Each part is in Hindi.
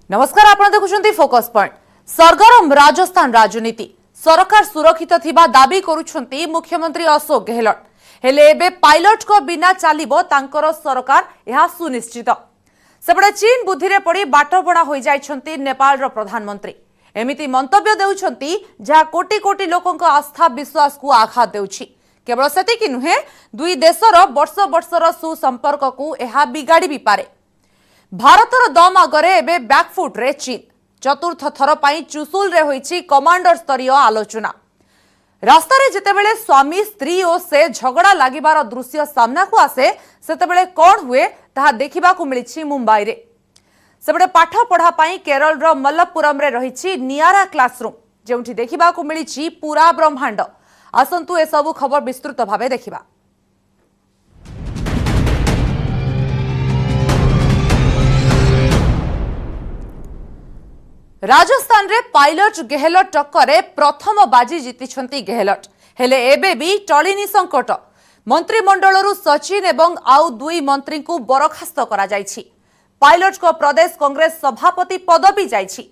नमस्कार, आपण देखुछंती फोकस पॉइंट। सरगरम राजस्थान राजनीति सरकार सुरक्षित थिबा दाबी करुछंती मुख्यमंत्री अशोक गहलोत। हेले एबे पायलट को बिना चालिबो तांकर सरकार यह सुनिश्चित। सेपटे चीन बुद्धि रे पड़ी बाटबणा होई जाइछंती नेपाल रो प्रधानमंत्री। एमिति मंतव्य देउछंती जहा कोटी कोटी लोकंक आस्था विश्वास को आघात देउछि। केवल सेतिकि नुहे, दुई देशर वर्ष वर्षर सुसंपर्क को यह बिगाड़ी भी पारे। भारतर दम आगरे एबे बैकफुट रे चीन। चतुर्थ थर पाई चुसुल रे होईछि कमांडर स्तरीय आलोचना। रास्ता रे जेतेबेले स्वामी स्त्री और से झगड़ा लागिबार दृश्य सामना को आसे, सेतेबेले कोन हुए ताहा देखिबा को मिलिछि मुंबई रे। सेबडे पाठ पढ़ा पाई केरल रो मल्लपुरम रे रहिछि नियारा क्लासरूम, जेउठी देखिबा को मिलिछि पूरा ब्रह्मांड। आसंतु ए सब खबर विस्तृत भाबे देखिबा। राजस्थान रे पायलट गहलोत टक्कर प्रथम बाजी जीति गहलोत। हेले एबे भी टळिनी संकट। मंत्रिमंडलरू सचिन एवं आउ दुई मंत्री को बरखास्त करा जायछि। पायलट को प्रदेश कांग्रेस सभापति पद भी जायछि।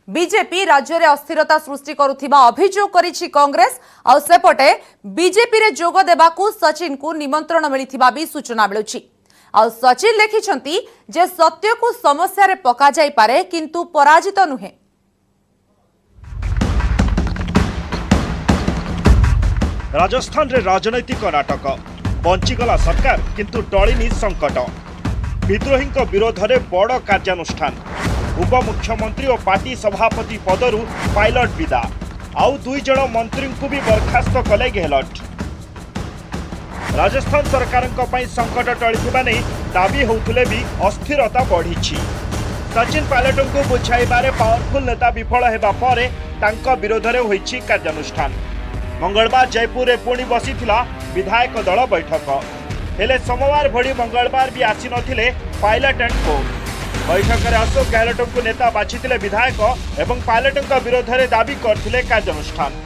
बीजेपी राज्य रे अस्थिरता सृष्टि करुथिबा अभियोग करिछि कांग्रेस। आउ सेपटे बीजेपी रे जोग देबाकू सचिन को निमंत्रण मिलिथिबा भी सूचना मिलुछि। आउ सचिन लिखिछंती जे सत्य को समस्या रे पका जाई पारे, किंतु पराजित नुहे। राजस्थान रे राजनैतिक नाटक बंचीगला सरकार, किंतु टळिनी संकट। विद्रोही विरोध में बड़ कार्यानुष्ठान। उपमुख्यमंत्री और पार्टी सभापति पदरू पायलट विदा। आउ दुई जण मंत्री को भी बर्खास्त कले गहलोत। राजस्थान सरकार संकट टळिथिबा नै दाबी होउथिले भी अस्थिरता बढ़ी। सचिन पायलट को बुझाइबारे पावरफुल नेता विफल हेबा परे तांका विरोध में होईछि कार्यानुष्ठान। मंगलवार जयपुर में पुणी बसीथिला विधायक दल बैठक। हेले सोमवार भड़ी मंगलवार भी आसी नथिले पायलट एंड को। बैठक में अशोक गहलोत को नेता बाछिथिले विधायक एवं पायलट विरोध में दाबी करथिले कार्यानुष्ठान।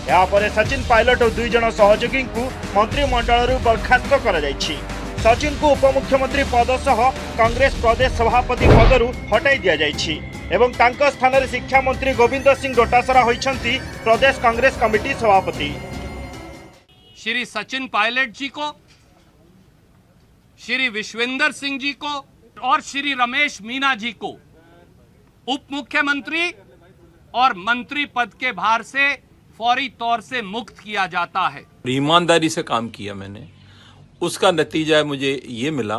यापर सचिन पायलट और दुई जण सहयोगी को मंत्रिमंडल बर्खास्त करा जायछि। सचिन को उपमुख्यमंत्री पद सह कांग्रेस प्रदेश सभापति पदरू हटाई दिया जायछि एवं तांका स्थान रे शिक्षा मंत्री गोविंद सिंह डोटासरा होइछंती प्रदेश कांग्रेस कमिटी सभापति। श्री सचिन पायलट जी को, श्री विश्वेंद्र सिंह जी को और श्री रमेश मीना जी को उप मुख्यमंत्री और मंत्री पद के भार से फौरी तौर से मुक्त किया जाता है। ईमानदारी से काम किया मैंने, उसका नतीजा मुझे ये मिला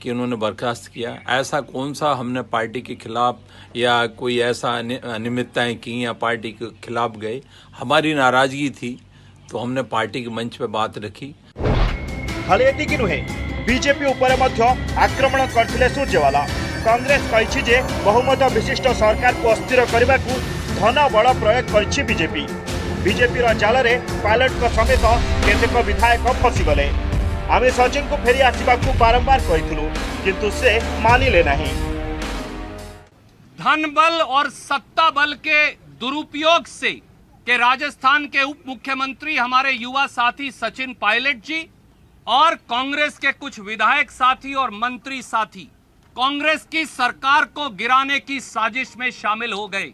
कि उन्होंने बर्खास्त किया। ऐसा कौन सा हमने पार्टी के खिलाफ या कोई ऐसा अनियमितताएं की या पार्टी के खिलाफ गए, हमारी नाराजगी थी तो हमने पार्टी के मंच पे बात रखी। खाली एतिकी नुहे, बीजेपी उपरे मध्य आक्रमण करथिले सुरजेवाला। कांग्रेस कहिछि जे बहुमत विशिष्ट सरकार को अस्थिर करने को धन बल प्रयोग करिछि बीजेपी। बीजेपी जाल रे पायलट को समेत केतेक विधायक फसीगले। आमे सचिन को फेरी आसवाकू बारंबार कहिथिलु, किंतु से मानिले नहीं। धन बल और सत्ता बल के दुरुपयोग से के राजस्थान के उप मुख्यमंत्री हमारे युवा साथी सचिन पायलट जी और कांग्रेस के कुछ विधायक साथी और मंत्री साथी कांग्रेस की सरकार को गिराने की साजिश में शामिल हो गए।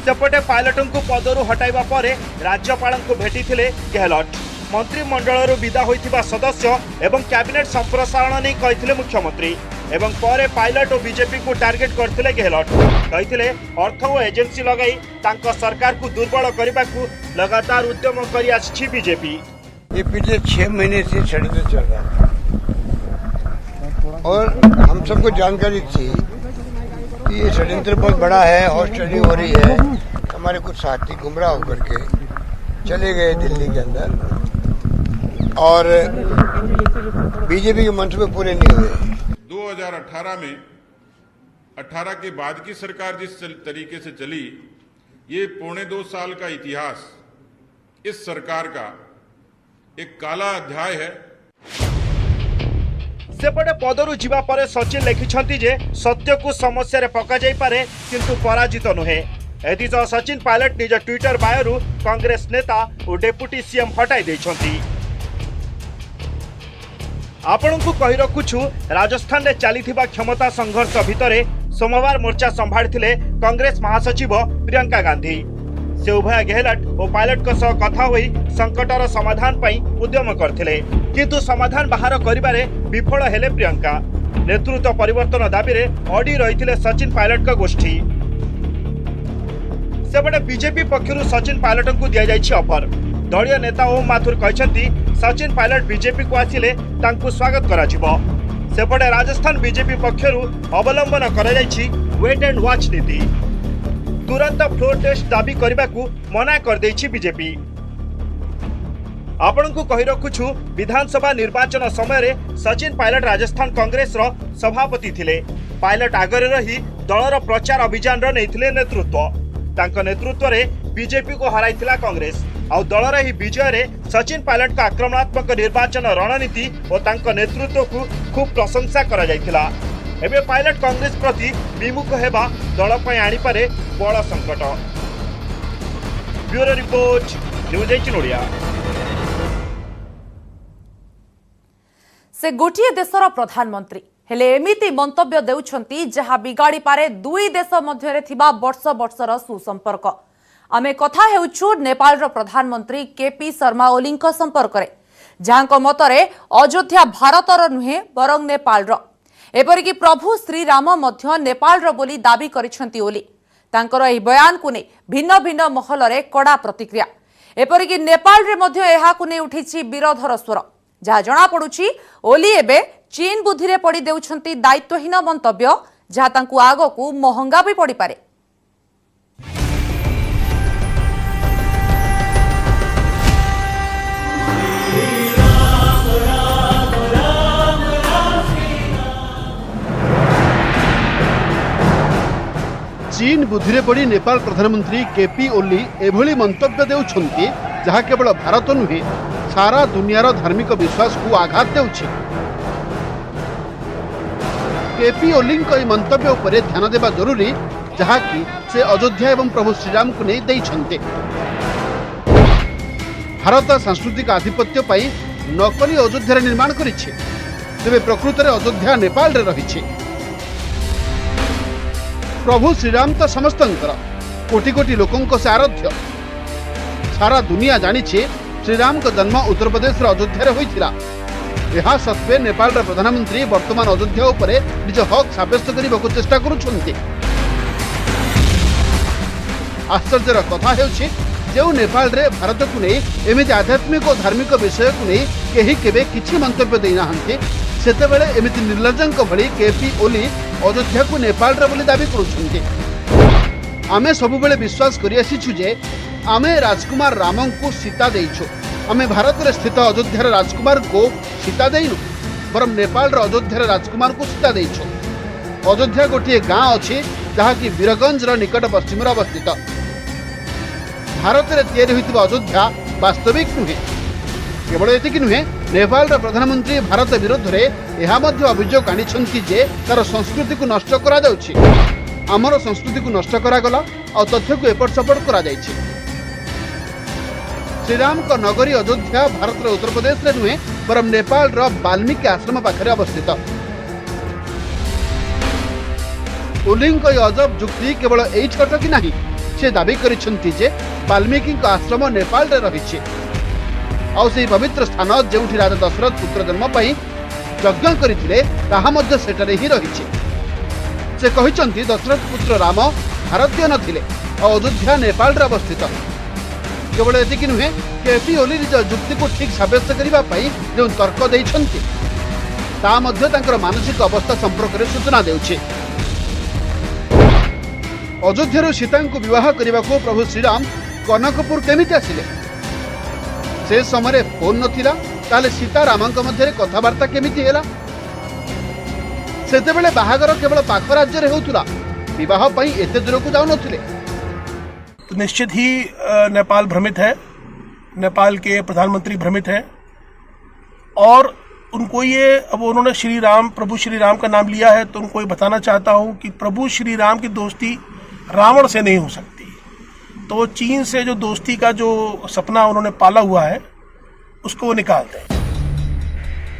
सेपटे पायलट को पदरू हटाइबा परे राज्यपाल को भेटिथिले गहलोत। मंत्रिमंडल विदा होइथिबा सदस्य एवं कैबिनेट संप्रसारण नहीं कहिथिले मुख्यमंत्री एवं परे पायलट और बीजेपी को टार्गेट करथिले गहलोत। कहिथिले अर्थ और एजेंसी लगाई तांका सरकार को दुर्बल करने को लगातार उद्यम करी आछि बीजेपी। ये पिछले 6 महीने से षड्यंत्र चल रहा था और हम सबको जानकारी थी कि ये षड्यंत्र बहुत बड़ा है और स्टडी हो रही है। हमारे कुछ साथी गुमराह होकर के चले गए दिल्ली के अंदर और बीजेपी के मंसूबे पूरे नहीं हुए। 2018 में 18 के बाद की सरकार जिस तरीके से चली, ये 2.25 साल का इतिहास इस सरकार का एक काला अध्याय है। सेपटे पदरू जीवा परे सचिन लिखिछंती जे सत्य को समस्या रे पका जाई पारे, किंतु पराजित नुहे। एथिसह सचिन पायलट निज ट्विटर बायोरू कांग्रेस नेता और डेप्यूटी सीएम हटाई दैछंती। आपणଙ୍କୁ कहि रखुछु राजस्थान रे चलीथिबा क्षमता संघर्ष भितरे सोमवार मोर्चा संभाळिथिले कांग्रेस महासचिव प्रियंका गांधी। से उभय गेहलट और पायलट को सह कथा होई संकटर समाधान पई उद्यम करथिले, किंतु समाधान बाहर करिबारे विफल हेले प्रियंका। नेतृत्व परिवर्तन दाबी रे अडी रहिथिले सचिन पायलट का गोष्ठी। सेबडे बीजेपी पक्षरु सचिन पायलट को दिया जाइछि ऑफर। दलीय नेता ओम माथुर कहछंती सचिन पायलट बीजेपी को आसिले तांकु स्वागत करा जिवो। सेपटे राजस्थान बीजेपी पक्षरु अवलंबन करा जाइछि वेट एंड वॉच नीति। तुरंत फ्लोर टेस्ट दाबी करबाकू मना कर देछि बीजेपी। आपणଙ୍କୁ कहि रखुछु विधानसभा निर्वाचन समय रे सचिन पायलट राजस्थान कांग्रेस रो सभापति थिले। पायलट आगरे रही दलर प्रचार अभियान रो नैथिले नेतृत्व। तांको नेतृत्व रे बीजेपी को हराइथिला कांग्रेस। आ दलर ही विजय रे सचिन पायलट का आक्रमणात्मक निर्वाचन रणनीति और तांको नेतृत्व को खूब प्रशंसा करा जाइथिला। एबे पायलट कांग्रेस प्रति विमुख हेबा दल पय आनी पारे बड़ संकट। Bureau report news 18 Odia. से गोटे देशर प्रधानमंत्री हेले एमिति मंतव्य देउछंती जहा बिगाड़ी पारे दुई देश मध्यरे थिबा वर्ष वर्षर सुसंपर्क। आमे कथा हेउछु नेपाल प्रधानमंत्री केपी शर्मा ओली संपर्क रे, जहां मतरे अयोध्या भारतर नुहे बरं नेपाल रो। एपरिकी प्रभु श्रीराम मध्य नेपाल रो बोली दाबी करिसेंती ओली। तांकर एही बयान को नै भिन्न भिन्न महल रे कड़ा प्रतिक्रिया। एपरिकी नेपाल रे मध्य एहा को नै उठिछि विरोधर स्वर। जहा जना पडुछि ओली एबे चीन बुद्धि रे पड़ी देउछंती दायित्वहीन मंतव्य, जहा तांकु आगकू महंगा भी पड़ी पारे। चीन बुद्धि पड़ी नेपाल प्रधानमंत्री केपी ओली एभली मंतव्य देउछंती जहा केवल भारत नुहे सारा दुनियार धार्मिक विश्वास को आघात देउछि। केपी ओली मंतव्य उपरे ध्यान देवा जरूरी, जहा कि से अयोध्या एवं प्रभु श्रीराम को नहीं देइछंते। भारत सांस्कृतिक आधिपत्य पाई नकली अयोध्या निर्माण करिछि, तेबे प्रकृत में अयोध्या नेपाल रे रहिछि। प्रभु श्रीराम तो समस्त कोटि कोटि लोकों से आराध्य। सारा दुनिया जानी श्रीराम का जन्म उत्तर प्रदेश अयोध्या होइथिला। यह सत्वे नेपाल प्रधानमंत्री वर्तमान अयोध्या उपरे निज हक साब्यस्त करने को चेष्टा करुछंती। आश्चर्यर कथा हेउछि जो नेपाल रे भारत को नहीं एमिति आध्यात्मिक और धार्मिक विषय को नहीं केही केबे किछि मंतव्य देई नाहंती, सेतेबेले एमिति निर्लज्जंक भली केपी ओली अयोध्या को नेपाल रे बोली दाबी करुछंती। आमे सबुबेले विश्वास करि आसीछु जे आमे राजकुमार रामन को सीता देइछु। आमे भारत रे स्थित अयोध्या राजकुमार को सीता देइनु, बरम नेपाल रे अयोध्या राजकुमार को सीता देइछु। अयोध्या गोटे गाँ अछि जहा कि वीरगंज रो निकट पश्चिम रे अवस्थित। भारत रे तैयारी होइतिबा अयोध्या वास्तविक नुहे। केवल एतिक नुहे, नेपाल रो प्रधानमंत्री भारत विरोध रे एहा मध्य अभियोग आनिछंती जे तार संस्कृति को नष्ट करा जाउछि। आमर संस्कृति को नष्ट करा गला और तथ्य को एपट सपट करा जाइछि। श्रीराम का नगरी अयोध्या भारत रो उत्तर प्रदेश रे नुहे, बरम नेपाल रो वाल्मीकि आश्रम पाखरे अवस्थित। ओली को अजब जुक्ति केवल एई छट कि नाही, से दाबी करिछंती जे वाल्मीकि आश्रम नेपाल रे रहिछि और से पवित्र स्थान जेउठी राजा दशरथ पुत्र जन्म पाई यज्ञ करथिले ताहा मध्य सेटरे ही रहिछि। से कहिछंती दशरथ पुत्र राम भारतीय नथिले और अयोध्या नेपाल रे अवस्थित। केवल एतिक नुहे, केपी ओली निज जुक्ति को ठीक साब्यस्त करबा पई जो तर्क देइछंती ता मध्य तांकर मानसिक अवस्था संपर्क रे सूचना देउछि। अयोध्या सीता को विवाह करने को प्रभु श्रीराम कनकपुर केमिति आसिले? से समय फोन नथिला, ताले सीता राम मध्य कथबार्ता केमिति हेला? सेतेबेले बाहागर केवल पाख राज्य रे होउतुला, विवाह पई एते दूर को जाउ नथिले। तो निश्चित ही नेपाल भ्रमित है, नेपाल के प्रधानमंत्री भ्रमित हैं और उनको ये, अब उन्होंने श्री राम, प्रभु श्री राम का नाम लिया है, तो उनको ये बताना चाहता हूँ कि प्रभु श्री राम की दोस्ती रावण से नहीं हो सकती। तो वो चीन से जो दोस्ती का जो सपना उन्होंने पाला हुआ है उसको वो निकालते हैं।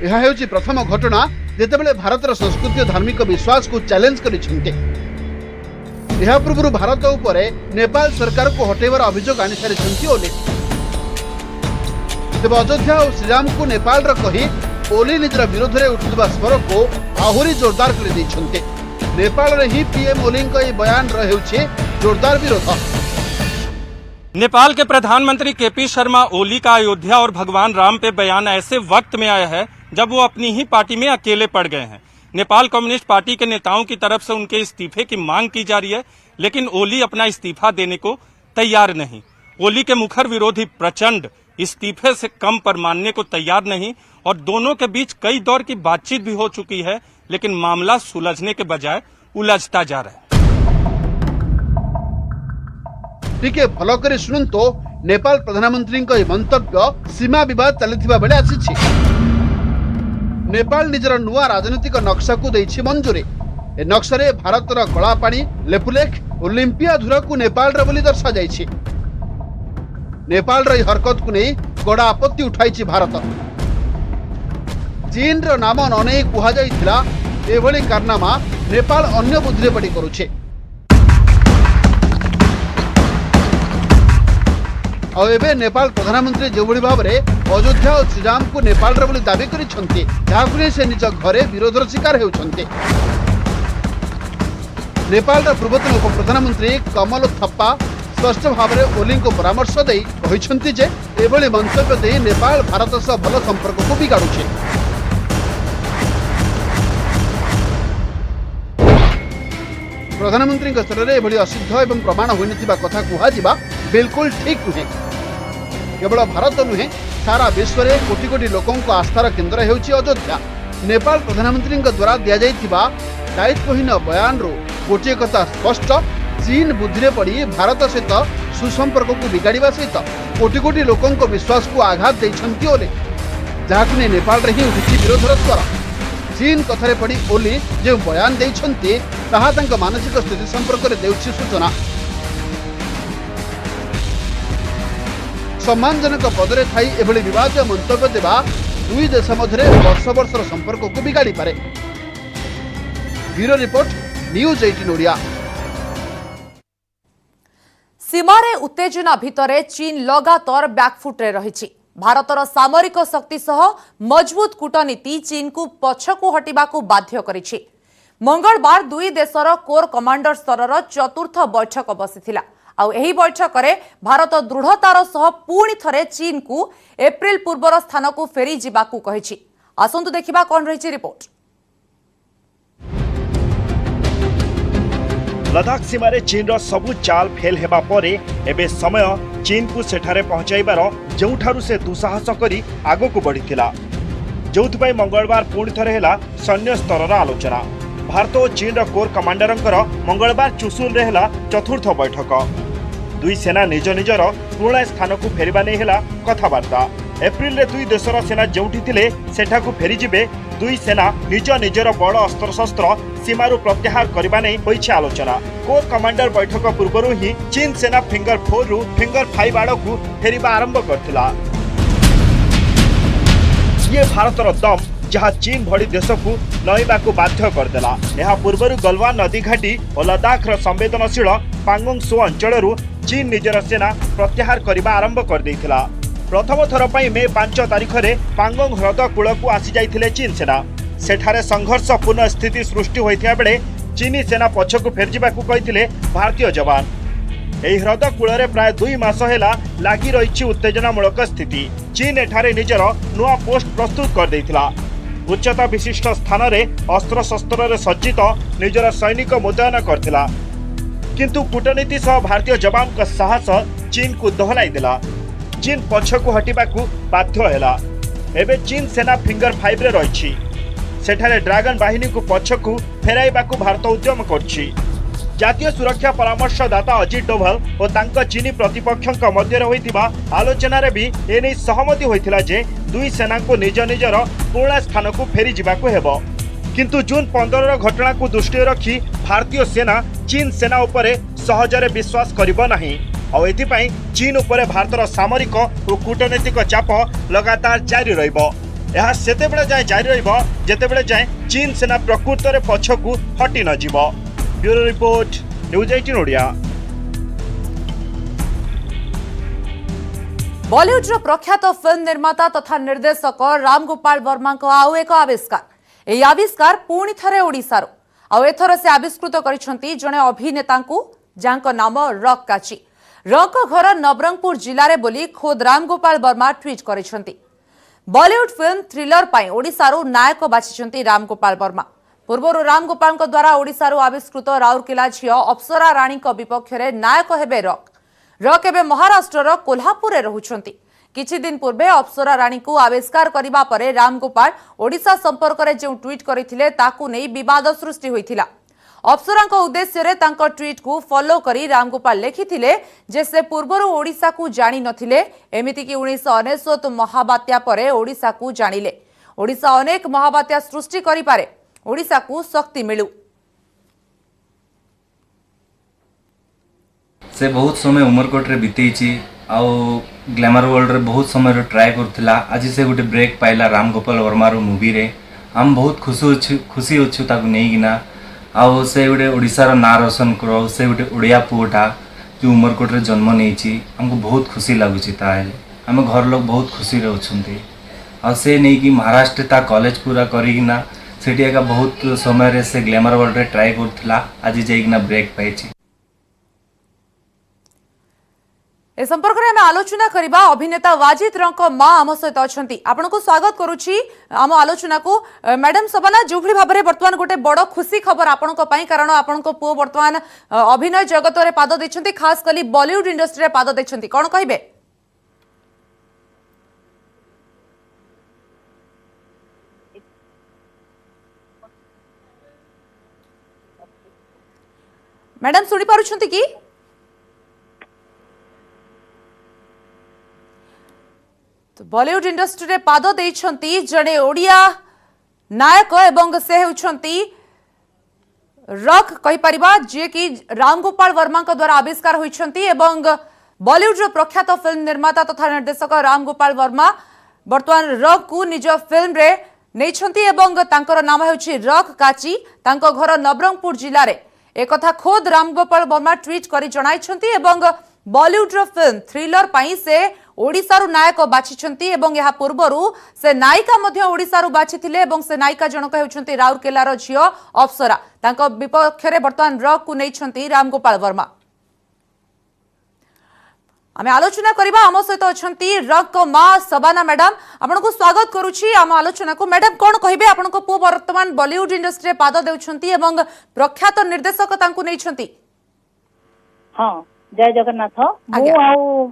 यह हेउची प्रथम घटना जेतेबेले भारतर संस्कृति और धार्मिक विश्वास को चैलेंज करिसेंते। यह पूर्व भारत उपरे नेपाल सरकार को हटेबार अभियोग आनी सारी ओली। तेज अयोध्या और श्रीराम को नेपाल कही ओली निजर विरोध में उठुवा स्वर को आहरी जोरदार कर नेपाल ही पीएम ओली बयान रहे जोरदार विरोध। नेपाल के प्रधानमंत्री केपी शर्मा ओली का अयोध्या और भगवान राम पे बयान ऐसे वक्त में आया है जब वो अपनी ही पार्टी में अकेले पड़ गए हैं। नेपाल कम्युनिस्ट पार्टी के नेताओं की तरफ से उनके इस्तीफे की मांग की जा रही है, लेकिन ओली अपना इस्तीफा देने को तैयार नहीं। ओली के मुखर विरोधी प्रचंड इस्तीफे से कम पर मानने को तैयार नहीं और दोनों के बीच कई दौर की बातचीत भी हो चुकी है, लेकिन मामला सुलझने के बजाय उलझता जा रहा है। टिके भल कर शुणु तो नेपाल प्रधानमंत्री मंतव्य सीमा विवाद चलता बेले आसी। नेपाल निजर नुआ राजनीतिक नक्शा को देछि मंजूरी। ए नक्शा भारतर कलापाणी लेपुलेख ओलंपिया धुरा को नेपाल बोली दर्शा जाइछि। नेपाल हरकत को नहीं कड़ा आपत्ति उठाई भारत। चीन रो नाम ननै कुहा जाइथिला एभली कारनामा नेपाल अन्य बुद्धिरे पड़ी करुछे। और एबे नेपाल प्रधानमंत्री जो भाव में अयोध्या और श्रीराम को नेपाल बोली दावी करिसेंती, जाहाकु नै से निज घरे विरोधर शिकार हेउछंती। नेपाल पूर्वतन उप प्रधानमंत्री कमल थप्पा स्पष्ट भाव में ओली को परामर्श दे कहिसेंती जे एभली मंतव्य दे नेपाल भारत सह भल संपर्क को बिगाड़ुछे। प्रधानमंत्री स्तर में एभली असिद्ध एवं प्रमाण होइनथिबा कथा कुहाजिबा बिल्कुल ठीक नुहे। केवल भारत नुहे सारा विश्व में कोटी कोटी लोकों आस्थार केन्द्र हेउछि अयोध्या। नेपाल प्रधानमंत्री द्वारा दि जाइथिबा दायित्वहीन बयान रो गोटे कथा स्पष्ट, चीन बुद्धि पड़ी भारत सहित सुसंपर्क को बिगाड़वा सहित कोटी कोटी लोकों विश्वास को आघात देइछंती ओली, जहाकु नै नेपाल रे ही उठिछि विरोधर स्वर। चीन कथारे पड़ी ओली जो बयान देइछंती ताहा तांका मानसिक स्थिति संपर्क में देउछि सूचना। सम्मानजनक पदरे थाई एभली विवाद मंतव्य देवा दुई देश मध्य वर्ष वर्षर संपर्क को बिगाड़ी पारे। Bureau report news 18 Odia. सीमारे उत्तेजना भितरे चीन लगातार बैकफुट्रे रहिछि। भारतर सामरिक शक्ति सह मजबूत कूटनीति चीन को पछकु हटिबाकु बाध्य करिछि। मंगलवार दुई देशर कोर कमांडर स्तरर चतुर्थ बैठक बसिथिला। आउ एही बैठक रे भारत दृढ़तार सह पुणी थरे चीन को एप्रिल पूर्वर स्थान को फेरी जिबाकु कहिछि। आसंतु देखिबा कोन रहिछि रिपोर्ट। लद्दाख सीमारे चीन रो सबु चाल फेल हेबा परे एबे समय चीन को सेठारे पहुंचाइबार जोठारु से दुसाहस करी आगो को बढ़िथिला, जोथपाई मंगलवार पुणी थरे हेला सैन्य स्तरर आलोचना। भारत और चीन रो कोर कमांडरंकर मंगलवार चुसुल रे हेला चतुर्थ बैठक। दुई सेना निज निजर पुराणा स्थान को फेरिबा नै हेला कथाबार्ता। एप्रिल रे दुई देशर सेना जोठी थिले सेठा को फेरी जिबे दुई सेना निज निजर बड़ अस्त्र शस्त्र सीमारू प्रत्याहार करबा नै होइछि आलोचना। कोर कमांडर बैठक पूर्व ही चीन सेना फिंगर 4 रु फिंगर 5 आड़ को फेरिबा आरंभ करथिला। ये भारतर दम जहाँ चीन भड़ी देश को नईबा को बाध्य करदेला। यह पूर्व गलवान नदी घाटी और लद्दाख संवेदनशील पांगोंग सो अंचल चीन निजर सेना प्रत्याहार करने आरंभ कर देइथिला। प्रथम थर पर मे 5 तारिख में पांगोंग ह्रद कूल को आसी जाइथिले चीन सेना। सेठारे संघर्षपूर्ण स्थिति सृष्टि होइथिया बेले चीनी सेना पछकु फेरजिबाकु कहिथिले भारतीय जवान। एही ह्रद कूल प्राय 2 मास हेला लागी रहिछि उत्तेजनामूलक स्थिति। चीन एठारे निजर नुआ पोस्ट प्रस्तुत कर देइथिला। उच्चता विशिष्ट स्थान में अस्त्र शस्त्र सज्जित निजर सैनिक मुतयन करथिला, किंतु कूटनीति सह भारतीय जवान का साहस चीन को दोहलाई देला। चीन पछकु हटिबाकु बाध्य हेला। एबे चीन सेना फिंगर 5 रे रहिछि। सेठारे ड्रैगन बाहिनी को पछकु फेराइबाकु भारत उद्यम करछि। जातीय सुरक्षा परामर्शदाता अजित डोभाल और तांका चीनी प्रतिपक्षों मध्य होइतिबा आलोचना रे भी एने सहमति होइतिला जे दुई सेना को निज निजर पुराणा स्थान को फेरी जिबाकु हेबो। किंतु जून 15 घटना को दृष्टि रखी भारतीय सेना चीन सेना उपरे सहजरे विश्वास करिबो नाही और एथिपाई चीन उपरे भारतर सामरिक और कूटनीतिक चाप लगातार जारी रहिबो। यह सेतेबेले जाए जारी रहिबो जेतेबेले जाए चीन सेना प्रकृत रे पछकू हटि न जिवो। Bureau report news 18 Odia. Bollywood प्रख्यात फिल्म निर्माता तथा निर्देशक राम गोपाल वर्मा को आउ एक आविष्कार। यह आविष्कार पुणी थरे ओडिशारो एथर से आविष्कृत करिसेंती जणे अभिनेता जांको नाम रॉक काची। रॉक घर नवरंगपुर जिले में बोली खोद राम गोपाल वर्मा ट्वीट करिसेंती। बॉलीवुड फिल्म थ्रिलर पाई ओडिशारो नायक बाछिसेंती राम गोपाल वर्मा। पूर्व राम गोपाल द्वारा ओडिशारो आविष्कृत राउरकेला झियो अप्सरा रानी विपक्ष में नायक हेबे रॉक। रॉक एबे महाराष्ट्र कोल्हापुर रहुछंती। किछि दिन पूर्वे अप्सरा रानी को आविष्कार करिबा परे राम गोपाल ओडिशा संपर्क रे जो ट्वीट करिथिले ताकू नै विवाद सृष्टि होइथिला। अप्सरा को उद्देश्य रे तांको ट्वीट को फॉलो करी राम गोपाल लिखिथिले जे से पूर्वरु ओडिशा को जानि नथिले, एमिति कि 1999 महाबात्या परे ओडिशा को जानिले। ओडिशा अनेक महाबात्या सृष्टि करि पारे, ओडिशा को शक्ति मिलु। से बहुत समय उमरकोट रे बीतेची आउ ग्लैमर वर्ल्ड रे बहुत समय ट्राए करथिला। आज से गोटे ब्रेक पाइला राम गोपाल वर्मा रो मूवी रे। हम बहुत खुशी अच्छु ताकू नहीं गिना आउ से गोटे ओडिशा रो ना रोशन करो। से गोटे ओडिया पुओटा जो उमरकोट रे जन्म नेची हमको बहुत खुशी लागुची। ताहेले हम घर लोग बहुत खुशी रे अछंती। आ से नहीं कि महाराष्ट्र ता कॉलेज पूरा करिगिना सेठी एका बहुत समय रे से ग्लैमर वर्ल्ड रे ट्राए करथिला। आज जाइगिना ब्रेक पाइची। ए संपर्क में आलोचना करबा अभिनेता वाजिद रंक मां आम सहित अच्छी। आपन को स्वागत करुछि आम आलोचना को। मैडम सबाना जो भली भाबरे वर्तमान गोटे बड़ खुशी खबर आपन को पई, कारण आपन को पुओ वर्तमान अभिनय जगत रे पाद दैछंती, खास कली बॉलीवुड इंडस्ट्री रे पाद दैछंती, कोन कहिबे? मैडम सुनी पारुछंती की? तो बॉलीवुड इंडस्ट्री रे पाद देइछंती जणे ओडिया नायक एवं से होउछंती रॉक कहि परिबा, जे कि राम गोपाल वर्मा को द्वारा आविष्कार होइछंती एवं बॉलीवुड रो प्रख्यात फिल्म निर्माता तथा निर्देशक राम गोपाल वर्मा वर्तमान रॉक को निज फिल्म रे नेइछंती एवं तांकर नाम हेउछि रॉक काची। तांको घर नवरंगपुर जिल्ला रे एकथा खोद राम गोपाल वर्मा ट्वीट करी जणाइछंती एवं बॉलीवुड रो फिल्म थ्रिलर पाई से ओडिशारू नायक बाछिछंती एवं यहा पूर्वरु से नायिका मध्य ओडिशारू बाछिथिले एवं से नायिका जनक हेउछंती राउरकेलार झियो अप्सरा। तांको विपक्ष रे वर्तमान रॉक को नेइछंती राम गोपाल वर्मा। आमे आलोचना करिबा आम सहित अछंती रॉक को मां सबाना मैडम। आपन को स्वागत करूछि आम आलोचना को। मैडम कोन कहिबे आपन को पु वर्तमान बॉलीवुड इंडस्ट्री रे पाद देउछंती एवं प्रख्यात निर्देशक तांको नेइछंती? हां जय जगन्नाथ। मु आउ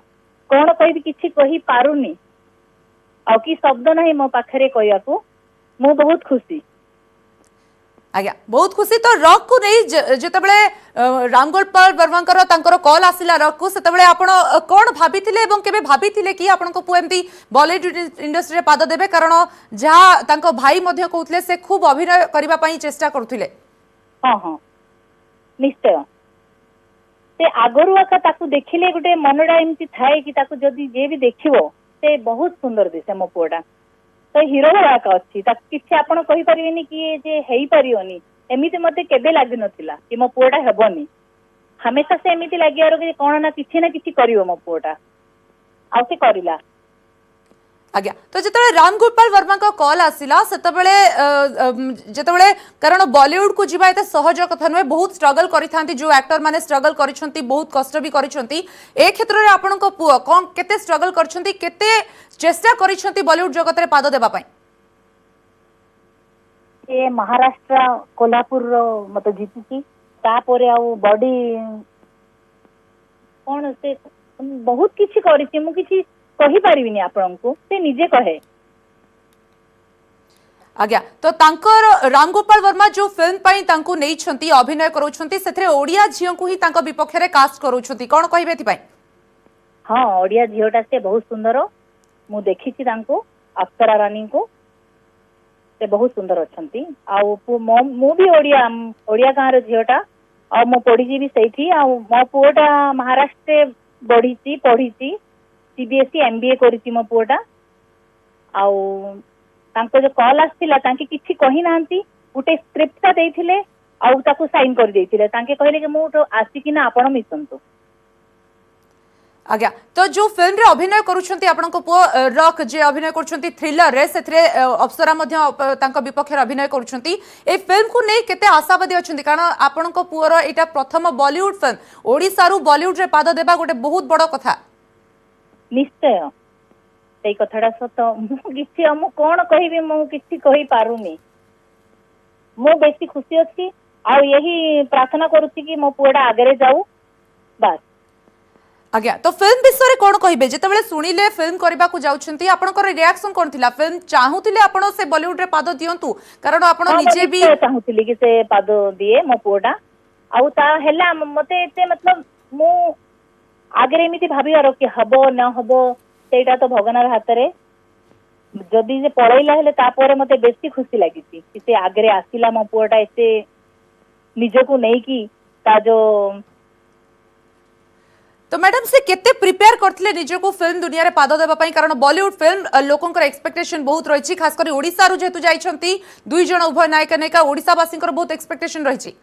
कोन कहि किछि कहि पारुनी आ कि शब्द नहीं मो पाखरे कहया को मु बहुत खुशी। आज्ञा बहुत खुशी। तो रॉक को नहीं जेतेबेले राम गोपाल वर्मा तांकर कॉल आसिला रॉक को, सेतेबेले आपण कोन भाबिथिले एवं केबे भाबिथिले कि आपण को पु एमती बॉलीवुड इंडस्ट्री रे पाद देबे? कारण जहा तांको भाई मध्ये कहउतले से खूब अभिनय करिबा पई चेष्टा करथुले। हां हां निश्चय से आगरु आका ताकू देखिले गोटे मनडा एमती थाए कि ताकू जदी जे भी देखिबो से बहुत सुंदर दिसे मो पुओटा। तो हीरो आका अछि ता किछि आपण कहि परिबेनी कि जे हेई परियोनी एमिति मते केबे लागि नथिला कि मो पुओटा हेबोनी। हमेशा से एमिति लागियारो कि कोन ना किछि करिवो मो पुओटा आ से करिला। आज्ञा तो जिते राम गोपाल वर्मा का कॉल आसिला जितेबले कारण बॉलीवुड को जीवा एते सहज कथा नुहे, बहुत स्ट्रगल करिथांती जो एक्टर माने स्ट्रगल करिसंती, बहुत कष्ट भी करिसंती। ए क्षेत्र रे आपन को पुओ कोन केते स्ट्रगल करिसंती, केते चेष्टा करिसंती बॉलीवुड जगत रे पाद देबा पई? ए महाराष्ट्र कोल्हापुर मत जीतिची तापरे आ बॉडी कोन से बहुत किछि करिछि। मु किछि कहि परिबिनी आपन को से निजे कहे। आज्ञा तो तांकर राम गोपाल वर्मा जो फिल्म पाई तांको नेइछंती अभिनय करूछंती सेथरे ओडिया झियो को ही तांको विपक्ष रे कास्ट करूछंती, कोन कहिबे थि पाई? हां ओडिया झियोटा से बहुत सुंदर। मु देखिछि तांको अप्सरा रानी को से बहुत सुंदर अछंती। आ मु भी ओडिया गाँव झीटा आ मो पढ़ी भी सही आ मो पुओटा महाराष्ट्र पढ़ी सीबीएसई एमबीए करी मो पुओटा तांको जो कॉल आसथिला तांके किछि कहि नांती गुटे स्क्रिप्ट ता देइथिले आउ ताकू साइन कर देइथिले तांके कहले कि मु आसिकिना आपण मिसंतु आज्ञा तो जो फिल्म रे अभिनय करूछंती आपनको पुओ रॉक जे अभिनय करूछंती थ्रिलर रे सेथरे अप्सरा मध्य तांको विपक्ष अभिनय करूछंती ए फिल्म को नै केते आशावादी अछंती कारण आपनको पुओर एटा प्रथम बॉलीवुड फिल्म ओडिसा रु बॉलीवुड रे पाद देबा गोटे बहुत बड़ कथा निश्चय सेई कथाडा सत मु किछि हम कोन कहिबे मु किछि कहि पारुनी मु बेसी खुशी अछि आ यही प्रार्थना करूछि कि मो पुओडा आगरे जाऊ बस आज्ञा तो फिल्म विषय कौन कहिबे जेतेबेले सुनिले फिल्म करबा को जाउछंती आपनकर रिएक्शन कोन थिला फिल्म चाहूतिले आपण से बॉलीवुड रे पाद दियंतु कारण आपण निजे भी चाहूतिले कि से पाद दिए मो पुओडा आउ ता हेला मते एते मतलब मु आगरे एमिति भाबियार कि हबो न हबो सेटा तो भगवानर हाथ रे जदी जे पळैला हेले तापर मते बेसी खुशी लागिची कि से आगरे आसिला मो पुओडा एते निजको नै कि ता जो तो मैडम से केते प्रिपेयर करथिले निजको फिल्म दुनिया रे पाद देबा पई कारण बॉलीवुड फिल्म लोकंकर एक्सपेक्टेशन बहुत रहिछि खास करी ओडिसा रु जेतु जाइछंती दुई जण उभय नायक नायिका ओडिसा वासींकर बहुत एक्सपेक्टेशन रहिछि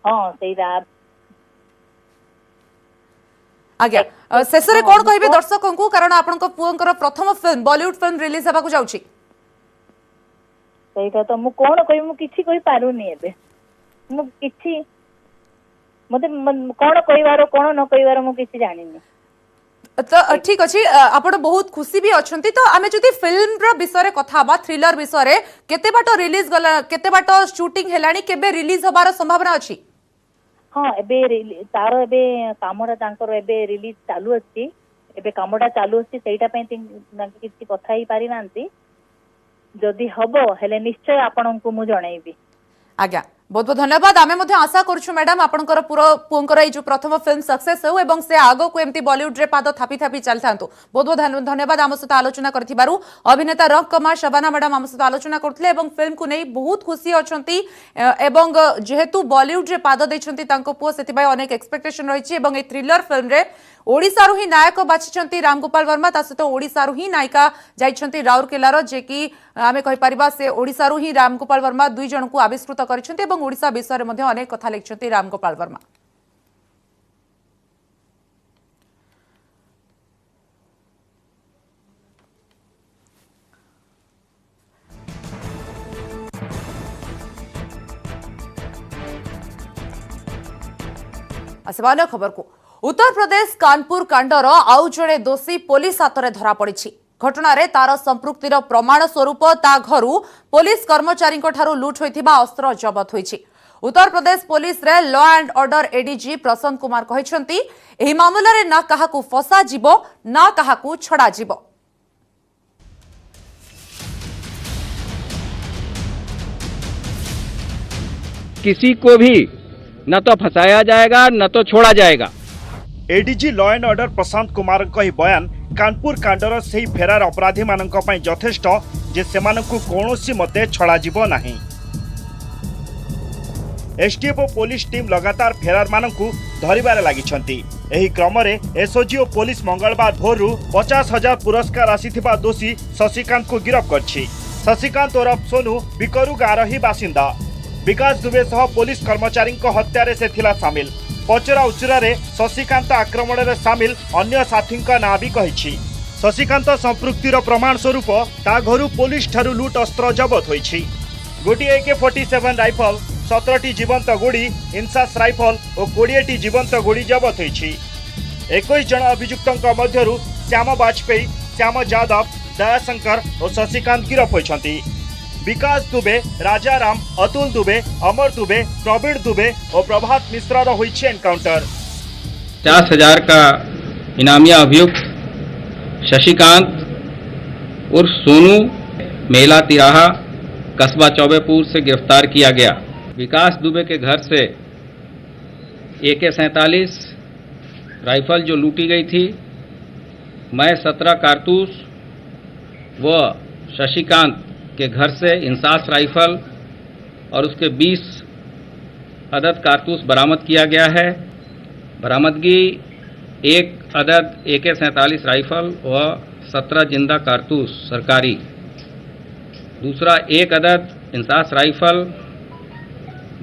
हां सेइदा आज्ञा शेष रे कोन कहिबे दर्शकों को कारण आपनको पुओंकर प्रथम फिल्म बॉलीवुड फिल्म रिलीज हेबा को जाउछि सेइदा तो मु कोन कहि मु किछि कहि पारुनी एबे मु किछि मते कोन कहिवारो कोन न कहिवारो मु किछि जानिनी तो ठीक अछि आपण बहुत खुशी भी अछंती तो आमे जदी फिल्म रो विषय रे कथा बा थ्रिलर विषय रे केते बाटो रिलीज गला केते बाटो शूटिंग हेलानी केबे रिलीज होबार संभावना अछि हां एबे तारो एबे कामरा तांकर एबे रिलीज चालू अछि एबे कामडा चालू अछि सेटा पय किछि कथा ही पारि नांती जदी हबो हेले निश्चय आपनकु मु जणाइबी आज्ञा बहुत बहुत धन्यवाद आमे मध्ये आशा करछु मैडम आपनकर पूरा पुंकर ए जो प्रथम फिल्म सक्सेस हो एवं से आगो को एमती बॉलीवुड रे पाद थापी थापी चलथांतो बहुत बहुत धन्यवाद आम सहित आलोचना करथिबारु अभिनेता रॉक कुमार शबाना मैडम आम सहित आलोचना करथले एवं फिल्म को नै बहुत खुशी अछंती एवं जेहेतु बॉलीवुड रे पाद दैछंती तांको पो सेति बाय अनेक एक्सपेक्टेशन रहिछि एवं ए थ्रिलर फिल्म रे ओडिसा रु ही नायक बाछिछंती रामगोपाल वर्मा ता सहित ओडिसा रु ही नायिका जाइछंती राउरकेला रो जे कि आमे कहि परिबा से ओडिसा रु ही रामगोपाल वर्मा दुई जन को आविष्कृत करिछंती एवं ओडिसा विषय रे मध्ये अनेक कथा लिखिछंती रामगोपाल वर्मा आसवान खबर को उत्तर प्रदेश कानपुर कांडर आउ जड़े दोषी पुलिस हाथ में धरा पड़ी घटना रे तार संपृक्तिर प्रमाण स्वरूप ता घरु पुलिस कर्मचारी लुट होइथिबा अस्त्र जबत होइछि उत्तर प्रदेश पुलिस रे law and order ADG Prashant Kumar कहिसंती एही मामला रे ना काहाकू फसा जिवो ना काहाकू छड़ा जिवो किसी को भी न तो फंसाया जाएगा न तो छोड़ा जाएगा। ADG law and order Prashant Kumar कही बयान कानपुर कांडर से फेरार अपराधी मानक पई यथेष्ट जे सेमानकु कोनोसी मते छड़ा जिवो नाही। एसटीएफ पुलिस टीम लगातार फेरार मानकु धरिबारे लागिछंती। एही क्रम रे एसओजी और पुलिस मंगलवार भोरु 50,000 पुरस्कार आसीथिबा दोषी शशिकांत को गिरफ्त करछि। शशिकांत ओरफ सोनू बिकरू गाँव ही बासिंदा। विकास दुबे सह पुलिस कर्मचारी हत्यारे से थिला सामिल। पचरा उचरा रे शशिकांत आक्रमण रे सामिल अन्य साथी ना भी कही। शशिकांत संपृक्तिर प्रमाण स्वरूप ता घरु पुलिस ठारू लुट अस्त्र जबत होइछि। गोटे AK-47 राइफल 17टी जीवंत गुड़ी इंसास राइफल और 20टी जीवंत गुड़ी जबत होइछि। 21 जन अभियुक्तों मध्यरु श्याम बाजपेयी, श्याम यादव, दयाशंकर और शशिकांत गिरफ होइछंती। विकास दुबे, राजाराम, अतुल दुबे, अमर दुबे, प्रवीण दुबे और प्रभात मिश्रा रो होइछि एनकाउंटर। 50,000 का इनामिया अभियुक्त शशिकांत उर्फ सोनू मेला तिराहा कस्बा चौबेपुर से गिरफ्तार किया गया। विकास दुबे के घर से AK-47 राइफल जो लूटी गई थी, मैं 17 कारतूस व शशिकांत के घर से इंसास राइफल और उसके 20 अदद कारतूस बरामद किया गया है। बरामदगी 1 अदद AK-47 राइफल व 17 जिंदा कारतूस सरकारी दूसरा 1 अदद इंसास राइफल,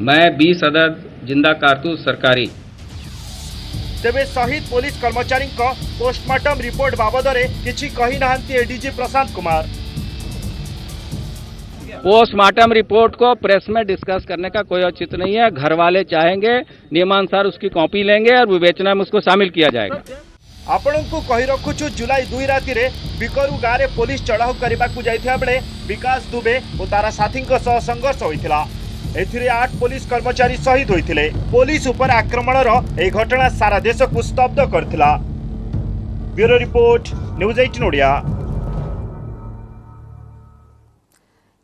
मैं 20 अदद जिंदा कारतूस सरकारी। तेबे शहीद पुलिस कर्मचारी पोस्टमार्टम रिपोर्ट बाबद किछि कही नाहंती ADG Prashant Kumar. Postmortem report को प्रेस में डिस्कस करने का कोई औचित नहीं है। घर वाले चाहेंगे नियमानुसार उसकी कॉपी लेंगे और विवेचना में उसको शामिल किया जाएगा। आपणଙ୍କୁ कही रखुछु जुलाई 2 राति रे बिकरू गाँव में पुलिस चढ़ाऊ करने को जाइथिबा बेले विकास दुबे और तारा साथी संघर्ष होइथिला। एथिरे 8 पुलिस कर्मचारी शहीद होइथिले। पुलिस उपर आक्रमणर ए घटना सारा देश को स्तब्ध करथिला। Bureau report news 18 Odia.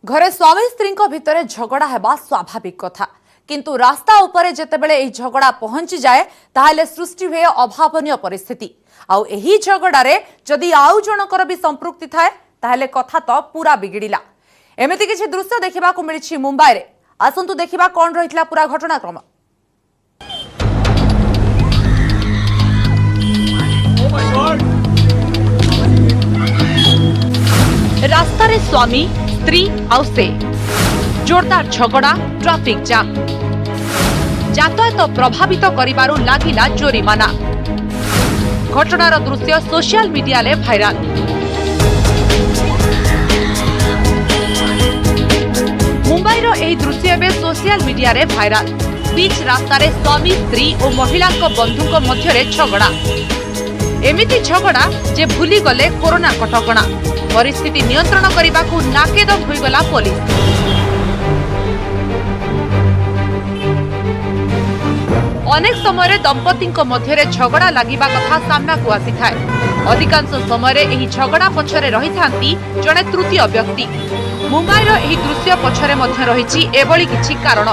घरे स्वामी स्त्री भितर झगड़ा हेबा स्वाभाविक कथा, किंतु रास्ता उपरे जेतेबेले एही झगड़ा पहुंची जाए ताहले सृष्टि हुए अभावनीय परिस्थिति। आउ एही झगड़ारे जदि आउ जनकर भी संपृक्ति थाए ताहले कथा तो पूरा बिगिड़िला। एमिति किछि दृश्य देखिबाकू मिलिछि मुंबई रे। आसंतु देखिबा कोन रहितला पूरा घटनाक्रम। रास्ता रे स्वामी स्त्री आउ से जोरदार झगड़ा, ट्रैफिक जाम, यातायात प्रभावित करिबारु लागिला जोरिमाना। घटनार दृश्य सोशल मीडिया रे भाइराल। मुंबईर एही दृश्य एबे सोशल मीडिया रे भाइराल। बीच रास्ता रे स्वामी स्त्री और महिला बंधुक मध्य झगड़ा। एमिति झगड़ा जे भूली गले कोरोना कटकणा। परिस्थिति नियंत्रण करने को नाकेदम होइगला पुलिस। अनेक समय दंपति मध्य झगड़ा लगिबा कथा सामना को आसी थाए। अधिकांश समय एही झगड़ा पछरे रही थांती जने तृतीय व्यक्ति। मुंबईर एही दृश्य पछरे मध्य रहिछि एबळी किछि कारण।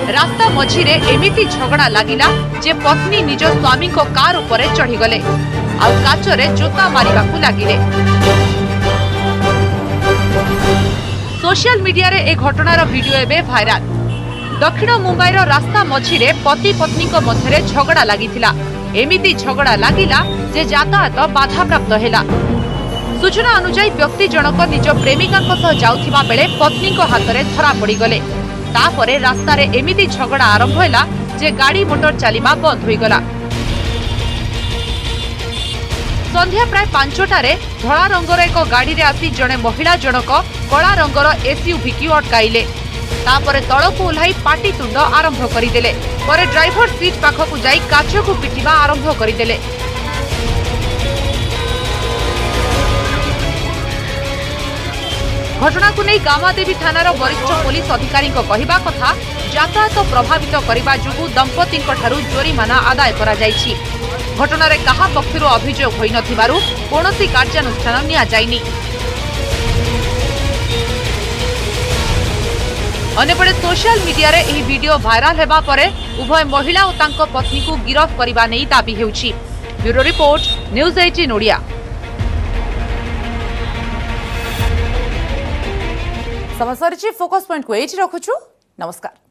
रास्ता मझिरे एमिति झगड़ा लागिला जे पत्नी निज स्वामी को कार उपरे चढ़ी गले आ काचरे जोता मारिबाकू लागिले। सोशल मीडिया रे ए घटनार वीडियो एबे भाइराल। दक्षिण मुंबईर रास्ता मझिरे पति पत्नी मध्य झगड़ा लागिथिला। एमिति झगड़ा लागिला जे यातायात बाधाप्राप्त हेला। सूचना अनुसार व्यक्ति जनक निज प्रेमिका जाउथिबा बेले पत्नी हाथ में धरा पड़ी गले। तापरे रास्ता रे एमिति झगड़ा आरंभ होला जे गाड़ी मोटर चलिबा बंद होई गला। संध्या प्राय 5टारे धड़ा रंगर एक गाड़ी रे आसी जने महिला जनक कला रंगर एसयूवी की अटकाइले। तापरे तळकु ओल्हाई पाटीतुंड आरंभ करिदेले। परे ड्राइवर सीट पाखकु जाई काचकु पिटिबा आरंभ करिदेले। घटना को नहीं गामादेवी थानार वरिष्ठ पुलिस अधिकारी कहवा कथा यातायात प्रभावित करने जो दंपति जोरिमाना आदाय करा जायछि। घटना रे कहा पक्षरु अभियोग होई नथिबारु कोनोसी कार्यानुष्ठान निया जायनि। अन्यपटे सोशल मीडिया रे एही वीडियो वायरल हेबा परे उभय महिला और तांको पत्नी को गिरफ्त करबा नै दाबी हेउछि। Bureau report news 18 Odia. समसरिची फोकस पॉइंट को एठी रखुछु। नमस्कार।